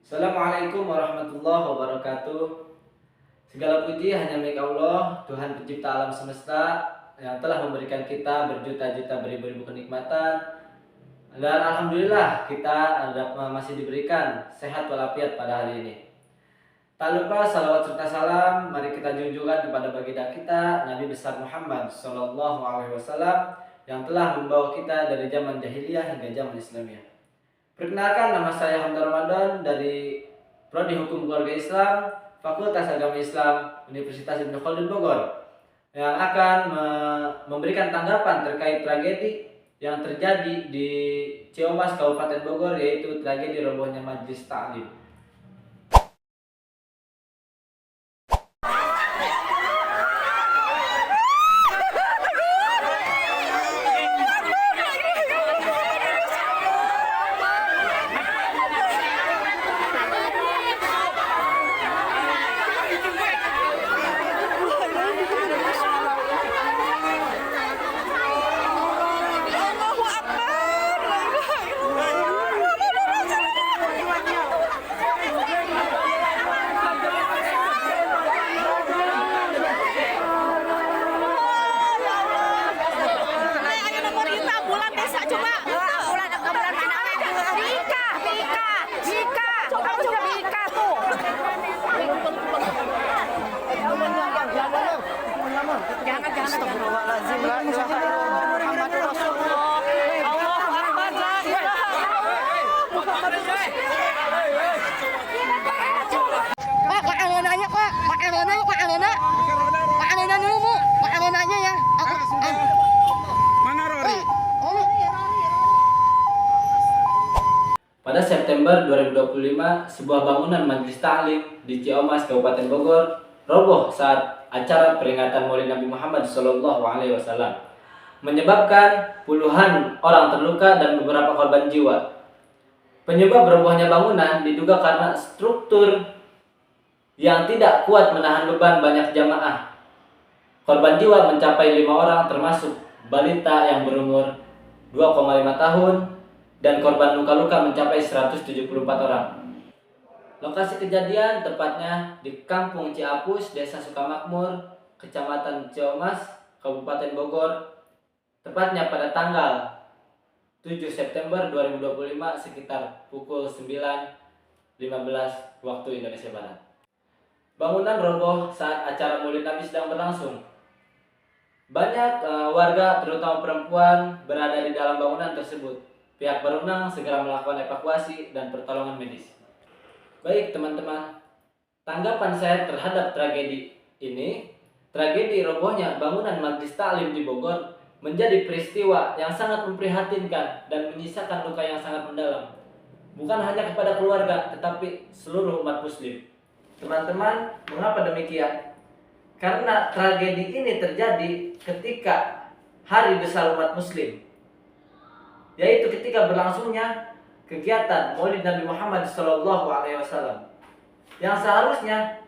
Assalamualaikum warahmatullahi wabarakatuh. Segala puji hanya milik Allah, Tuhan pencipta alam semesta yang telah memberikan kita berjuta-juta beribu-ribu kenikmatan. Dan alhamdulillah kita masih diberikan sehat walafiat pada hari ini. Tak lupa salawat serta salam mari kita junjungkan kepada baginda kita Nabi besar Muhammad Sallallahu Alaihi Wasallam yang telah membawa kita dari zaman jahiliyah hingga zaman Islamiyah. Perkenalkan, nama saya Hamdan Ramadan dari Prodi Hukum Keluarga Islam, Fakultas Agama Islam, Universitas Ibnu Khaldun Bogor, yang akan memberikan tanggapan terkait tragedi yang terjadi di Ciomas, Kabupaten Bogor, yaitu tragedi robohnya Majelis Ta'lim. Pada September 2025, sebuah bangunan Majelis Ta'lim di Ciomas, Kabupaten Bogor, roboh saat acara peringatan Maulid Nabi Muhammad Sallallahu Alaihi Wasallam, menyebabkan puluhan orang terluka dan beberapa korban jiwa. Penyebab robohnya bangunan diduga karena struktur yang tidak kuat menahan beban banyak jamaah. Korban jiwa mencapai 5 orang, termasuk balita yang berumur 2,5 tahun, dan korban luka-luka mencapai 174 orang. Lokasi kejadian tepatnya di Kampung Ciapus, Desa Sukamakmur, Kecamatan Ciomas, Kabupaten Bogor, tepatnya pada tanggal 7 September 2025 sekitar pukul 9.15 waktu Indonesia Barat. Bangunan roboh saat acara Maulid Nabi sedang berlangsung. Banyak warga, terutama perempuan, berada di dalam bangunan tersebut. Pihak berwenang segera melakukan evakuasi dan pertolongan medis. Baik teman-teman, tanggapan saya terhadap tragedi ini, tragedi robohnya bangunan Majelis Ta'lim di Bogor menjadi peristiwa yang sangat memprihatinkan dan menyisakan luka yang sangat mendalam. Bukan hanya kepada keluarga, tetapi seluruh umat muslim. Teman-teman, mengapa demikian? Karena tragedi ini terjadi ketika hari besar umat muslim, yaitu ketika berlangsungnya kegiatan Maulid Nabi Muhammad Sallallahu Alaihi Wasallam, yang seharusnya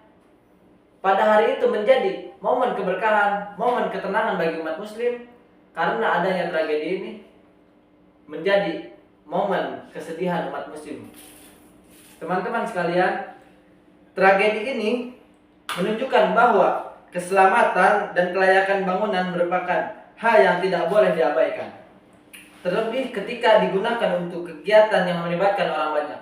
pada hari itu menjadi momen keberkahan, momen ketenangan bagi umat muslim. Karena adanya tragedi ini menjadi momen kesedihan umat muslim. Teman-teman sekalian, tragedi ini menunjukkan bahwa keselamatan dan kelayakan bangunan merupakan hal yang tidak boleh diabaikan. Terlebih ketika digunakan untuk kegiatan yang melibatkan orang banyak.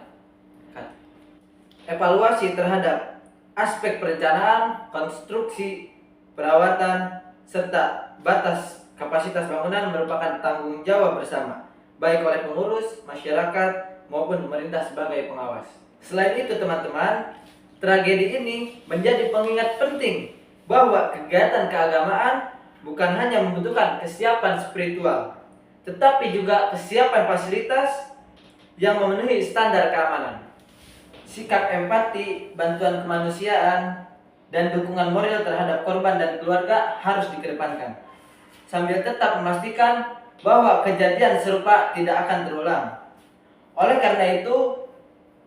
Evaluasi terhadap aspek perencanaan, konstruksi, perawatan, serta batas kapasitas bangunan merupakan tanggung jawab bersama, baik oleh pengurus, masyarakat, maupun pemerintah sebagai pengawas. Selain itu teman-teman, tragedi ini menjadi pengingat penting bahwa kegiatan keagamaan bukan hanya membutuhkan kesiapan spiritual, tetapi juga kesiapan fasilitas yang memenuhi standar keamanan. Sikap empati, bantuan kemanusiaan, dan dukungan moral terhadap korban dan keluarga harus dikedepankan, sambil tetap memastikan bahwa kejadian serupa tidak akan terulang. Oleh karena itu,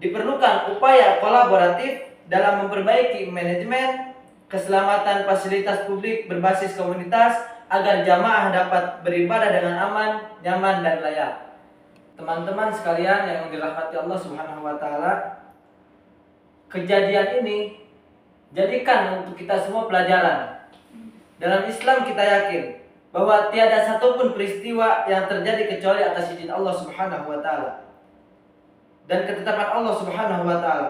diperlukan upaya kolaboratif dalam memperbaiki manajemen keselamatan fasilitas publik berbasis komunitas agar jamaah dapat beribadah dengan aman, nyaman, dan layak. Teman-teman sekalian yang dirahmati Allah Subhanahu wa taala, kejadian ini jadikan untuk kita semua pelajaran. Dalam Islam kita yakin bahwa tiada satupun peristiwa yang terjadi kecuali atas izin Allah Subhanahu wa taala dan ketetapan Allah Subhanahu wa taala.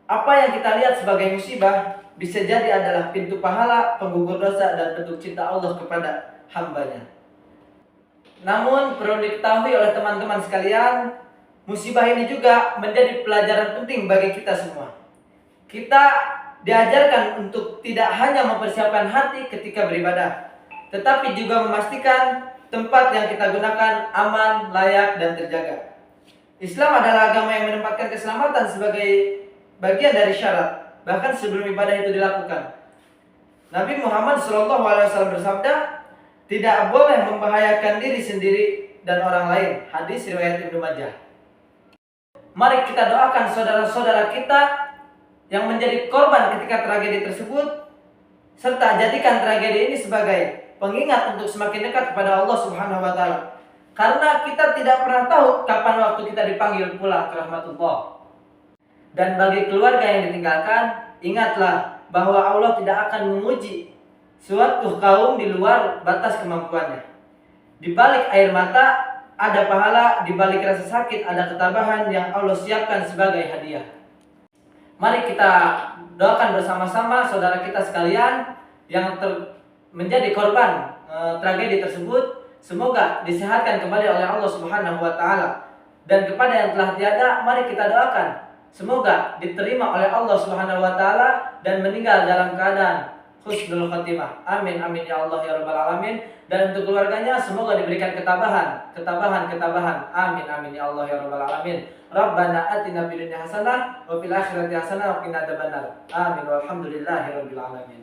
Apa yang kita lihat sebagai musibah bisa jadi adalah pintu pahala, penggugur dosa, dan bentuk cinta Allah kepada hambanya. Namun perlu diketahui oleh teman-teman sekalian, musibah ini juga menjadi pelajaran penting bagi kita semua. Kita diajarkan untuk tidak hanya mempersiapkan hati ketika beribadah, tetapi juga memastikan tempat yang kita gunakan aman, layak, dan terjaga. Islam adalah agama yang menempatkan keselamatan sebagai bagian dari syarat, bahkan sebelum ibadah itu dilakukan. Nabi Muhammad SAW bersabda, tidak boleh membahayakan diri sendiri dan orang lain. Hadis riwayat Ibnu Majah. Mari kita doakan saudara-saudara kita yang menjadi korban ketika tragedi tersebut, serta jadikan tragedi ini sebagai pengingat untuk semakin dekat kepada Allah Subhanahu wa taala. Karena kita tidak pernah tahu kapan waktu kita dipanggil pulang ke rahmatullah. Dan bagi keluarga yang ditinggalkan, ingatlah bahwa Allah tidak akan menguji suatu kaum di luar batas kemampuannya. Di balik air mata ada pahala, di balik rasa sakit ada ketabahan yang Allah siapkan sebagai hadiah. Mari kita doakan bersama-sama saudara kita sekalian yang menjadi korban tragedi tersebut, semoga disehatkan kembali oleh Allah Subhanahu wa taala. Dan kepada yang telah tiada, mari kita doakan semoga diterima oleh Allah Subhanahu wa taala dan meninggal dalam keadaan husnul khatimah. Amin amin ya Allah ya rabbal alamin. Dan untuk keluarganya semoga diberikan ketabahan. Amin amin ya Allah ya rabbal alamin. Rabbana atina fid dunya hasanah wa fil akhirati hasanah wa qina adzabannar. Amin walhamdulillahi rabbil alamin.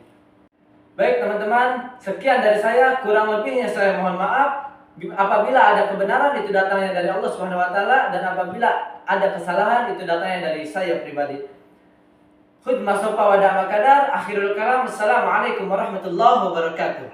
Baik teman-teman, sekian dari saya, kurang lebihnya saya mohon maaf. Apabila ada kebenaran itu datangnya dari Allah Subhanahu wa taala, dan apabila ada kesalahan itu datangnya dari saya pribadi. Khudmah sopa wa da'ma kadar. Akhirul kalam. Assalamualaikum warahmatullahi wabarakatuh.